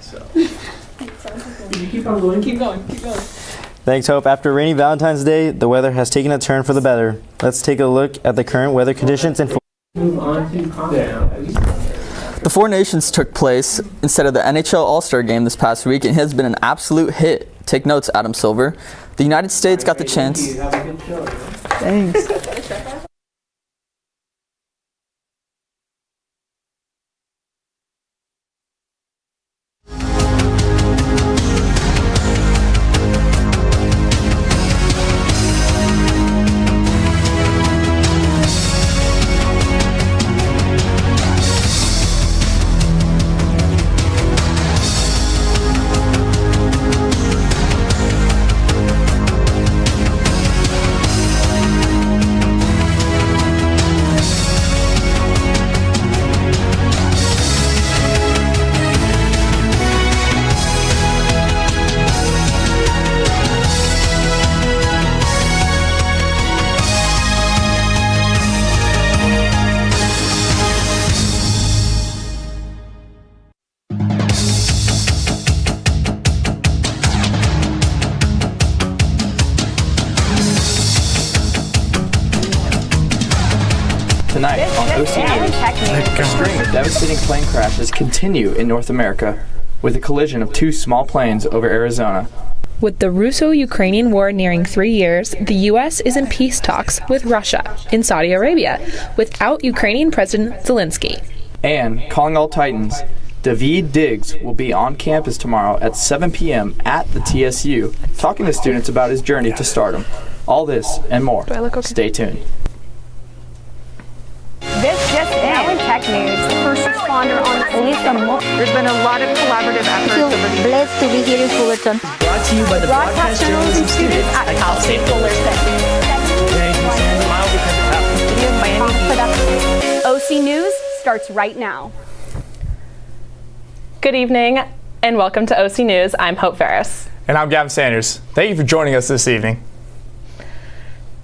So. Keep on going. Keep going. Thanks, Hope. After a rainy Valentine's Day, the weather has taken a turn for the better. Let's take a look at the current weather conditions in Move on to Comm. The Four Nations took place instead of the NHL All-Star Game this past week and has been an absolute hit. Take notes, Adam Silver. The United States got the chance. Have a good show. Thanks. Tonight on OC News, a string of devastating plane crashes continue in North America, with a collision of two small planes over Arizona. With the Russo-Ukrainian war nearing 3 years, the U.S. is in peace talks with Russia in Saudi Arabia, without Ukrainian President Zelensky. And calling all Titans, David Diggs will be on campus tomorrow at 7 p.m. at the TSU, talking to students about his journey to stardom. All this and more. Stay tuned. This just now in tech news. First responder on police. There's been a lot of collaborative efforts. I feel blessed to be here in Fullerton. Brought to you by the broadcast journalism students at Cal State Fullerton. OC News starts right now. Good evening and welcome to OC News. I'm Hope Ferris. And I'm Gavin Sanders. Thank you for joining us this evening.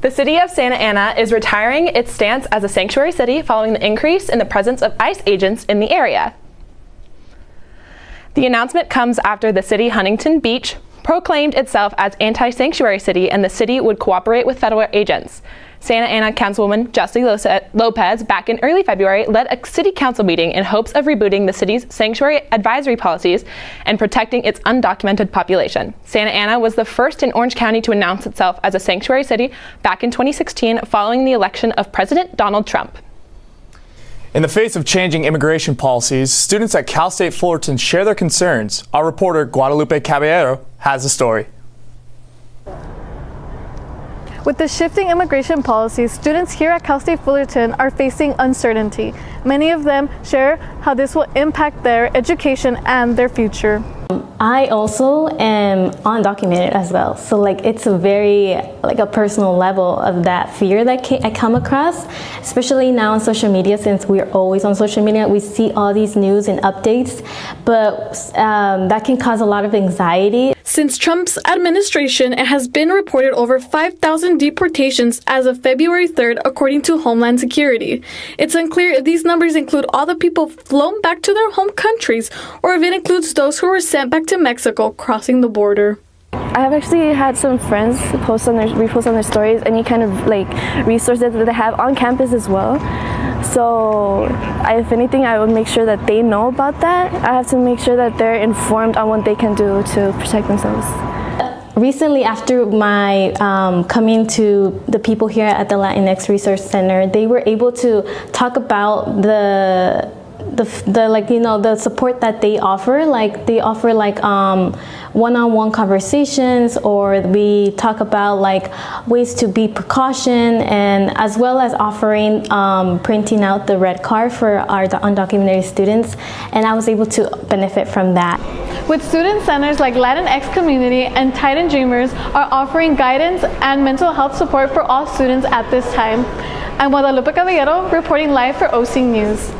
The city of Santa Ana is retiring its stance as a sanctuary city following the increase in the presence of ICE agents in the area. The announcement comes after the city Huntington Beach proclaimed itself as anti-sanctuary city and the city would cooperate with federal agents. Santa Ana Councilwoman Jessie Lopez, back in early February, led a city council meeting in hopes of rebooting the city's sanctuary advisory policies and protecting its undocumented population. Santa Ana was the first in Orange County to announce itself as a sanctuary city back in 2016 following the election of President Donald Trump. In the face of changing immigration policies, students at Cal State Fullerton share their concerns. Our reporter Guadalupe Caballero has the story. With the shifting immigration policies, students here at Cal State Fullerton are facing uncertainty. Many of them share how this will impact their education and their future. I also am undocumented as well, so it's a very a personal level of that fear that I come across, especially now on social media. Since we're always on social media, we see all these news and updates, but that can cause a lot of anxiety. Since Trump's administration, it has been reported over 5,000 deportations as of February 3rd, according to Homeland Security. It's unclear if these numbers include all the people flown back to their home countries, or if it includes those who were sent back to Mexico crossing the border. I have actually had some friends repost on their stories any kind of resources that they have on campus as well. So if anything, I would make sure that they know about that. I have to make sure that they're informed on what they can do to protect themselves. Recently, after my coming to the people here at the Latinx Resource Center, they were able to talk about the support that they offer. They offer one-on-one conversations, or we talk about ways to be precaution, and as well as offering printing out the red card for our undocumented students, and I was able to benefit from that. With student centers like Latinx Community and Titan Dreamers are offering guidance and mental health support for all students at this time. I'm Guadalupe Caballero reporting live for OC News.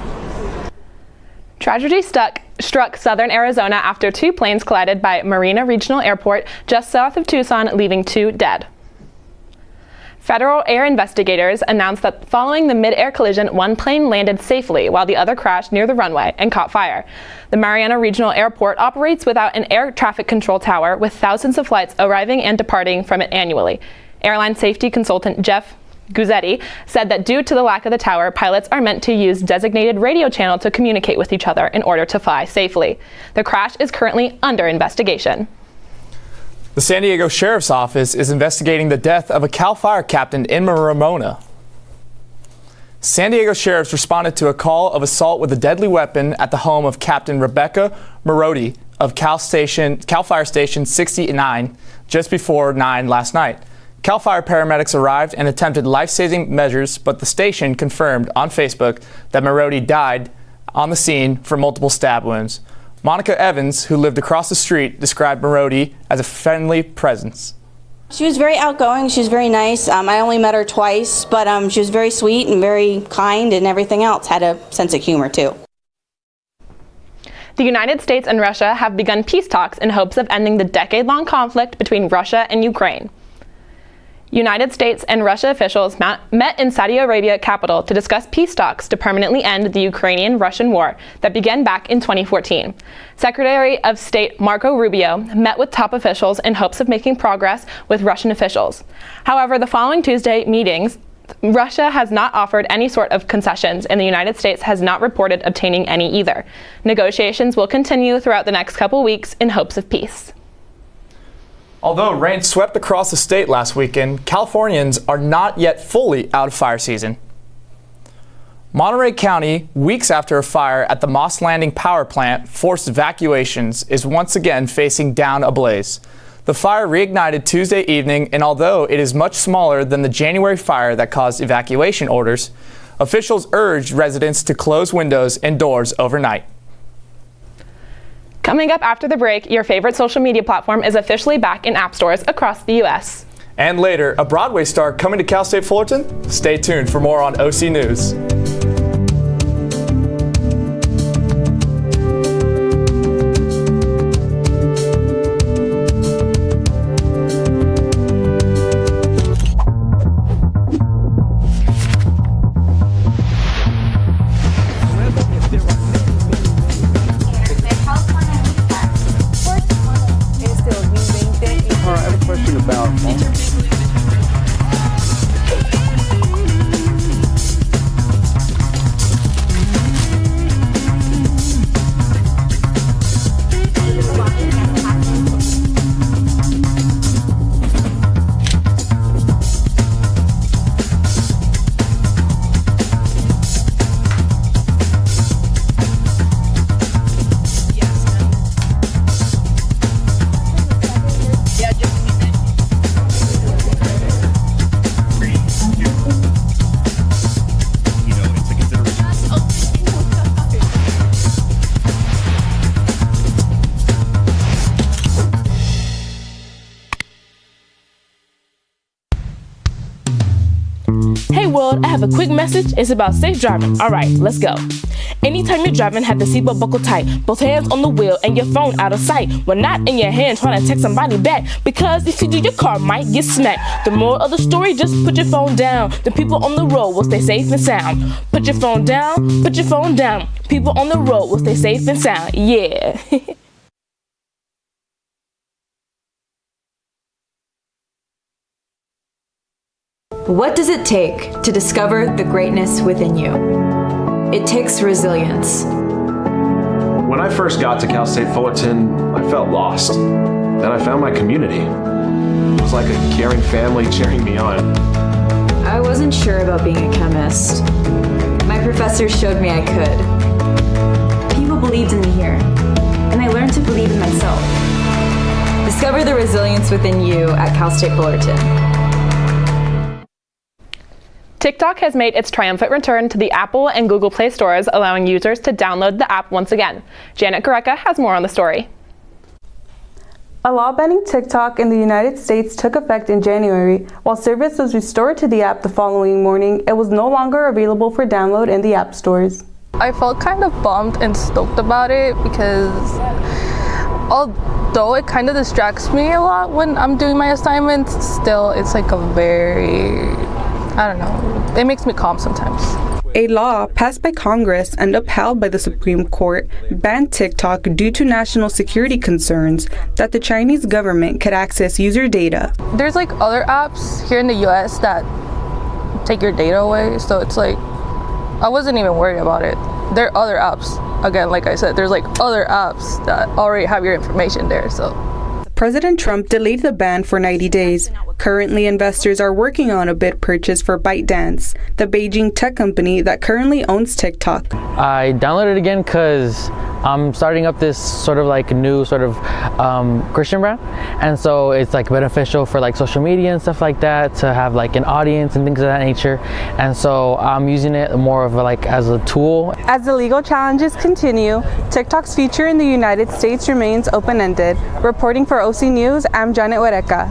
Tragedy struck southern Arizona after two planes collided by Marina Regional Airport just south of Tucson, leaving 2 dead. Federal air investigators announced that following the mid-air collision, one plane landed safely while the other crashed near the runway and caught fire. The Marietta Regional Airport operates without an air traffic control tower, with thousands of flights arriving and departing from it annually. Airline safety consultant Jeff Guzzetti said that due to the lack of the tower, pilots are meant to use designated radio channel to communicate with each other in order to fly safely. The crash is currently under investigation. The San Diego Sheriff's Office is investigating the death of a CAL FIRE captain in Ramona. San Diego sheriffs responded to a call of assault with a deadly weapon at the home of Captain Rebecca Marodi of CAL FIRE Station 69 just before 9 last night. CAL FIRE paramedics arrived and attempted life-saving measures, but the station confirmed on Facebook that Marodi died on the scene from multiple stab wounds. Monica Evans, who lived across the street, described Marodi as a friendly presence. She was very outgoing. She was very nice. I only met her twice, but she was very sweet and very kind and everything else. Had a sense of humor, too. The United States and Russia have begun peace talks in hopes of ending the decade-long conflict between Russia and Ukraine. United States and Russia officials met in Saudi Arabia capital to discuss peace talks to permanently end the Ukrainian-Russian war that began back in 2014. Secretary of State Marco Rubio met with top officials in hopes of making progress with Russian officials. However, the following Tuesday meetings, Russia has not offered any sort of concessions, and the United States has not reported obtaining any either. Negotiations will continue throughout the next couple weeks in hopes of peace. Although rain swept across the state last weekend, Californians are not yet fully out of fire season. Monterey County, weeks after a fire at the Moss Landing power plant forced evacuations, is once again facing down a blaze. The fire reignited Tuesday evening, and although it is much smaller than the January fire that caused evacuation orders, officials urged residents to close windows and doors overnight. Coming up after the break, your favorite social media platform is officially back in app stores across the U.S. And later, a Broadway star coming to Cal State Fullerton? Stay tuned for more on OC News. Hey world, I have a quick message. It's about safe driving. Alright, let's go. Anytime you're driving, have the seatbelt buckled tight. Both hands on the wheel and your phone out of sight. When not in your hand, trying to text somebody back. Because if you do, your car might get smacked. The moral of the story, just put your phone down. The people on the road will stay safe and sound. Put your phone down, put your phone down. People on the road will stay safe and sound. Yeah. What does it take to discover the greatness within you? It takes resilience. When I first got to Cal State Fullerton, I felt lost. Then I found my community. It was like a caring family cheering me on. I wasn't sure about being a chemist. My professor showed me I could. People believed in me here, and I learned to believe in myself. Discover the resilience within you at Cal State Fullerton. TikTok has made its triumphant return to the Apple and Google Play stores, allowing users to download the app once again. Janet Gareka has more on the story. A law banning TikTok in the United States took effect in January. While service was restored to the app the following morning, it was no longer available for download in the app stores. I felt kind of bummed and stoked about it because although it kind of distracts me a lot when I'm doing my assignments, still it's like a very, I don't know, it makes me calm sometimes. A law passed by Congress and upheld by the Supreme Court banned TikTok due to national security concerns that the Chinese government could access user data. There's like other apps here in the US that take your data away, so it's like, I wasn't even worried about it. There are other apps. Again, like I said, there's like other apps that already have your information there, so. President Trump delayed the ban for 90 days. Currently, investors are working on a bid purchase for ByteDance, the Beijing tech company that currently owns TikTok. I downloaded it again because I'm starting up this sort of like new sort of Christian brand, and so it's like beneficial for like social media and stuff like that to have like an audience and things of that nature, and so I'm using it more of like as a tool. As the legal challenges continue, TikTok's future in the United States remains open-ended. Reporting for OC News, I'm Janet Huereca.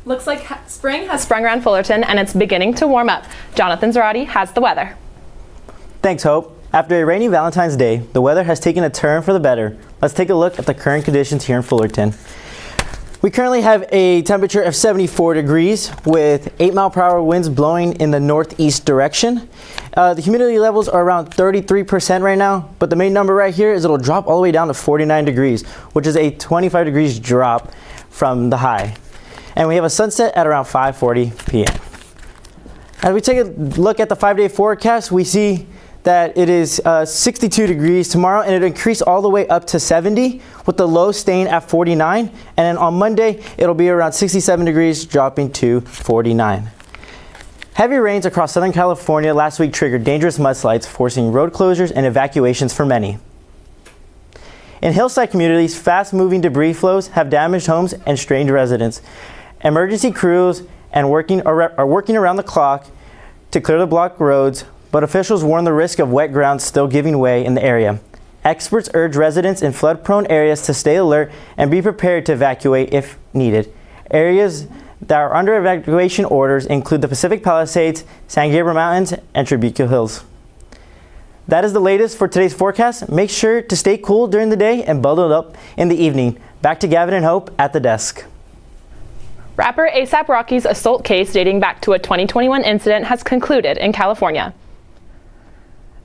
Looks like spring has sprung around Fullerton and it's beginning to warm up. Jonathan Zarati has the weather. Thanks, Hope. After a rainy Valentine's Day, the weather has taken a turn for the better. Let's take a look at the current conditions here in Fullerton. We currently have a temperature of 74 degrees with 8-mile-per-hour winds blowing in the northeast direction. The humidity levels are around 33% right now, but the main number right here is it'll drop all the way down to 49 degrees, which is a 25 degrees drop from the high. And we have a sunset at around 5:40 p.m. As we take a look at the 5-day forecast, we see that it is 62 degrees tomorrow, and it'll increase all the way up to 70, with the low staying at 49. And then on Monday, it'll be around 67 degrees, dropping to 49. Heavy rains across Southern California last week triggered dangerous mudslides, forcing road closures and evacuations for many. In hillside communities, fast-moving debris flows have damaged homes and strained residents. Emergency crews are working around the clock to clear the blocked roads, but officials warn the risk of wet ground still giving way in the area. Experts urge residents in flood-prone areas to stay alert and be prepared to evacuate if needed. Areas that are under evacuation orders include the Pacific Palisades, San Gabriel Mountains, and Tribuco Hills. That is the latest for today's forecast. Make sure to stay cool during the day and bundle up in the evening. Back to Gavin and Hope at the desk. Rapper A$AP Rocky's assault case dating back to a 2021 incident has concluded in California.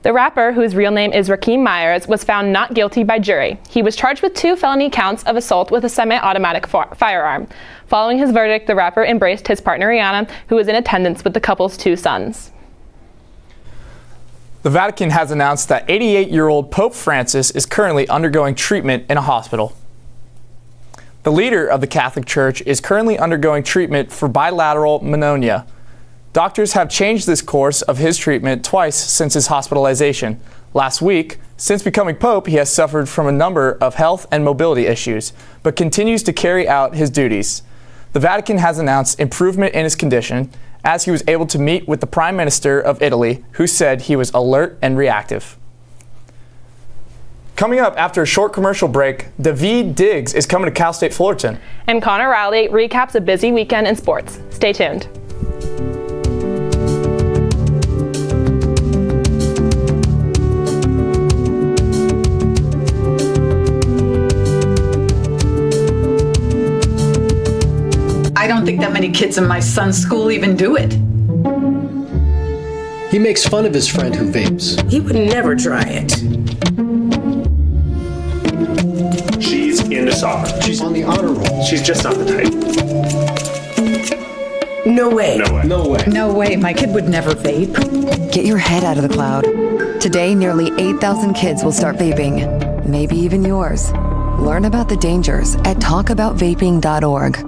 The rapper, whose real name is Rakeem Myers, was found not guilty by jury. He was charged with 2 felony counts of assault with a semi-automatic firearm. Following his verdict, the rapper embraced his partner Rihanna, who was in attendance with the couple's 2 sons. The Vatican has announced that 88-year-old Pope Francis is currently undergoing treatment in a hospital. The leader of the Catholic Church is currently undergoing treatment for bilateral pneumonia. Doctors have changed this course of his treatment twice since his hospitalization. Last week, since becoming Pope, he has suffered from a number of health and mobility issues, but continues to carry out his duties. The Vatican has announced improvement in his condition, as he was able to meet with the Prime Minister of Italy, who said he was alert and reactive. Coming up after a short commercial break, David Diggs is coming to Cal State Fullerton. And Connor Riley recaps a busy weekend in sports. Stay tuned. I don't think that many kids in my son's school even do it. He makes fun of his friend who vapes. He would never try it. She's into soccer. She's on the honor roll. She's just not the type. No way. No way. No way. No way, my kid would never vape. Get your head out of the cloud. Today, nearly 8,000 kids will start vaping. Maybe even yours. Learn about the dangers at talkaboutvaping.org.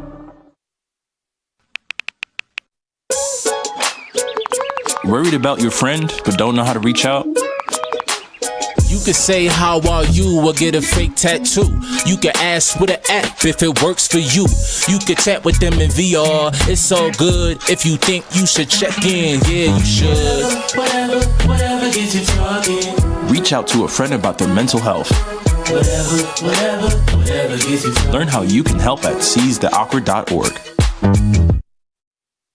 Worried about your friend, but don't know how to reach out? You could say, how are you, or get a fake tattoo. You could ask with an app if it works for you. You could chat with them in VR, it's all good. If you think you should check in, yeah, you should. Whatever gets you talking. Reach out to a friend about their mental health. Whatever gets you talking. Learn how you can help at seizetheawkward.org.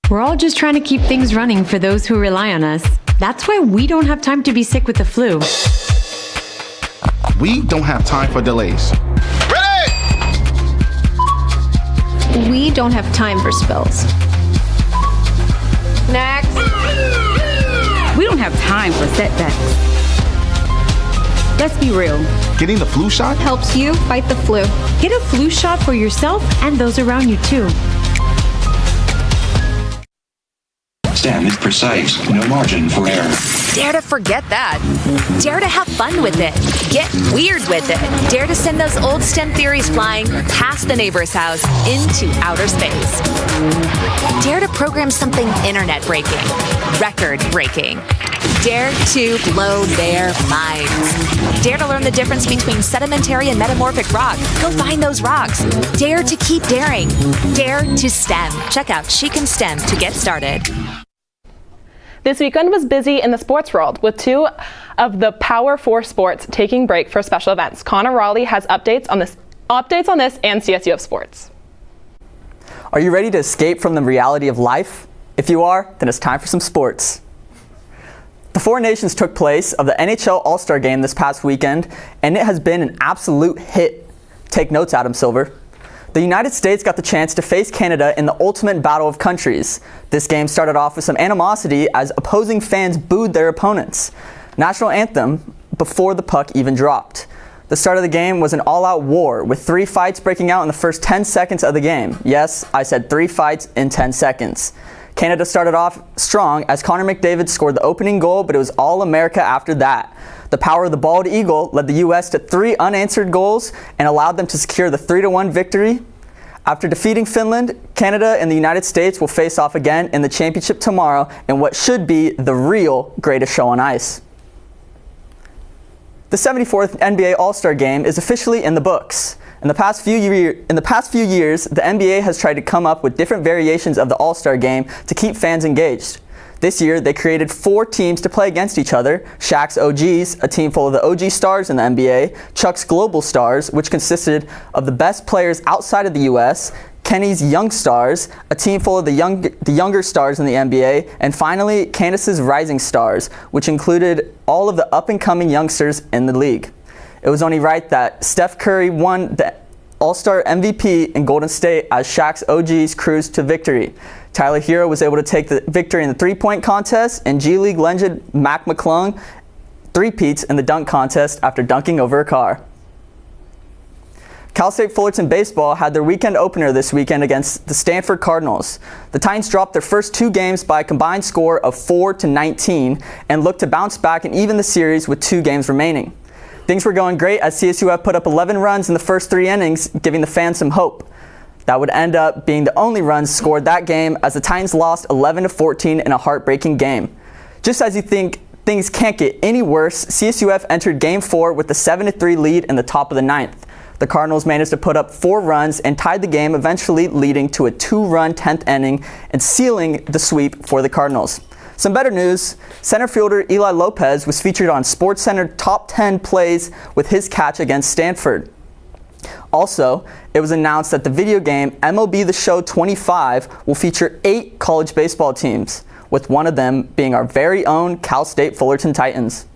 We're all just trying to keep things running for those who rely on us. That's why we don't have time to be sick with the flu. we don't have time for delays. We don't have time for spills. Next. We don't have time for setbacks. Let's be real. Getting the flu shot helps you fight the flu. Get a flu shot for yourself and those around you too. STEM is precise, no margin for error. Dare to forget that. Dare to have fun with it. Get weird with it. Dare to send those old STEM theories flying past the neighbor's house into outer space. Dare to program something internet-breaking, record-breaking. Dare to blow their minds. Dare to learn the difference between sedimentary and metamorphic rock. Go find those rocks. Dare to keep daring. Dare to STEM. Check out She Can STEM to get started. This weekend was busy in the sports world, with two of the Power 4 sports taking break for special events. Connor Raleigh has updates on this and CSUF sports. Are you ready to escape from the reality of life? If you are, then it's time for some sports. The Four Nations took place of the NHL All-Star Game this past weekend, and it has been an absolute hit. Take notes, Adam Silver. The United States got the chance to face Canada in the ultimate battle of countries. This game started off with some animosity as opposing fans booed their opponents. National anthem before the puck even dropped. The start of the game was an all-out war, with 3 fights breaking out in the first 10 seconds of the game. Yes, I said 3 fights in 10 seconds. Canada started off strong as Connor McDavid scored the opening goal, but it was all America after that. The power of the bald eagle led the U.S. to 3 unanswered goals and allowed them to secure the 3-1 victory. After defeating Finland, Canada and the United States will face off again in the championship tomorrow in what should be the real greatest show on ice. The 74th NBA All-Star Game is officially in the books. In the past few years, the NBA has tried to come up with different variations of the All-Star Game to keep fans engaged. This year, they created 4 teams to play against each other: Shaq's OGs, a team full of the OG stars in the NBA, Chuck's Global Stars, which consisted of the best players outside of the U.S., Kenny's Young Stars, a team full of the younger stars in the NBA, and finally, Candace's Rising Stars, which included all of the up-and-coming youngsters in the league. It was only right that Steph Curry won the All-Star MVP in Golden State as Shaq's OGs cruised to victory. Tyler Hero was able to take the victory in the three-point contest, and G League legend Mac McClung three-peats in the dunk contest after dunking over a car. Cal State Fullerton baseball had their weekend opener this weekend against the Stanford Cardinals. The Titans dropped their first 2 games by a combined score of 4-19 and looked to bounce back and even the series with 2 games remaining. Things were going great as CSUF put up 11 runs in the first 3 innings, giving the fans some hope. That would end up being the only runs scored that game as the Titans lost 11-14 in a heartbreaking game. Just as you think things can't get any worse, CSUF entered Game 4 with a 7-3 lead in the top of the 9th. The Cardinals managed to put up 4 runs and tied the game, eventually leading to a 2-run 10th inning and sealing the sweep for the Cardinals. Some better news: center fielder Eli Lopez was featured on SportsCenter Top 10 Plays with his catch against Stanford. Also, it was announced that the video game MLB The Show 25 will feature 8 college baseball teams, with one of them being our very own Cal State Fullerton Titans.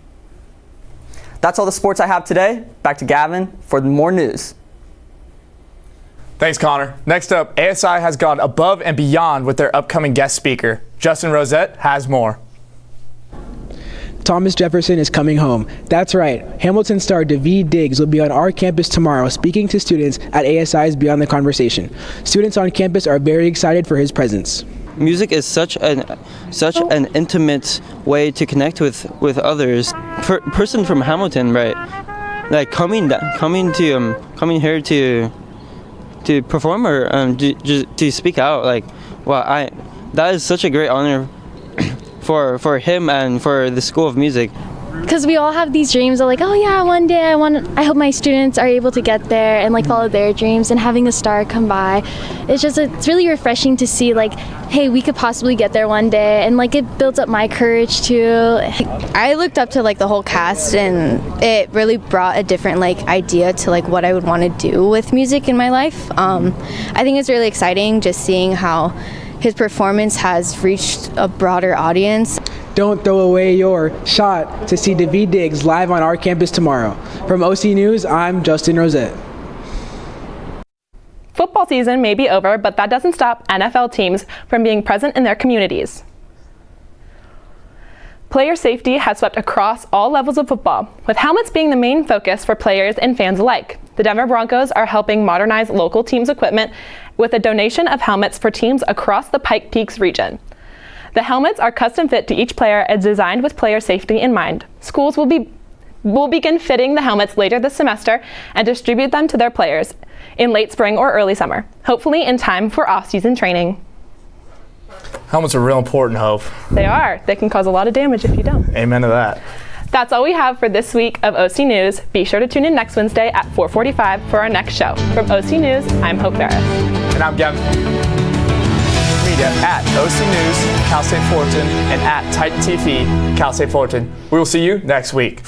That's all the sports I have today. Back to Gavin for more news. Thanks, Connor. Next up, ASI has gone above and beyond with their upcoming guest speaker. Justin Rosette has more. Thomas Jefferson is coming home. That's right. Hamilton star Daveed Diggs will be on our campus tomorrow speaking to students at ASI's Beyond the Conversation. Students on campus are very excited for his presence. Music is such an intimate way to connect with others. Person from Hamilton, right? Like coming here to perform or to speak out. Like, wow, that is such a great honor for him and for the School of Music. Because we all have these dreams of like, oh yeah, one day I hope my students are able to get there and like follow their dreams, and having a star come by, it's really refreshing to see like, hey, we could possibly get there one day, and like it builds up my courage too. I looked up to like the whole cast, and it really brought a different like idea to like what I would want to do with music in my life. I think it's really exciting just seeing how his performance has reached a broader audience. Don't throw away your shot to see David Diggs live on our campus tomorrow. From OC News, I'm Justin Rosette. Football season may be over, but that doesn't stop NFL teams from being present in their communities. Player safety has swept across all levels of football, with helmets being the main focus for players and fans alike. The Denver Broncos are helping modernize local teams' equipment with a donation of helmets for teams across the Pike Peaks region. The helmets are custom fit to each player and designed with player safety in mind. Schools will begin fitting the helmets later this semester and distribute them to their players in late spring or early summer, hopefully in time for off-season training. Helmets are real important, Hope. They are. They can cause a lot of damage if you don't. Amen to that. That's all we have for this week of OC News. Be sure to tune in next Wednesday at 4:45 for our next show. From OC News, I'm Hope Ferris. And I'm Gavin. Media at OC News, Cal State Fullerton, and at Titan TV, Cal State Fullerton. We will see you next week.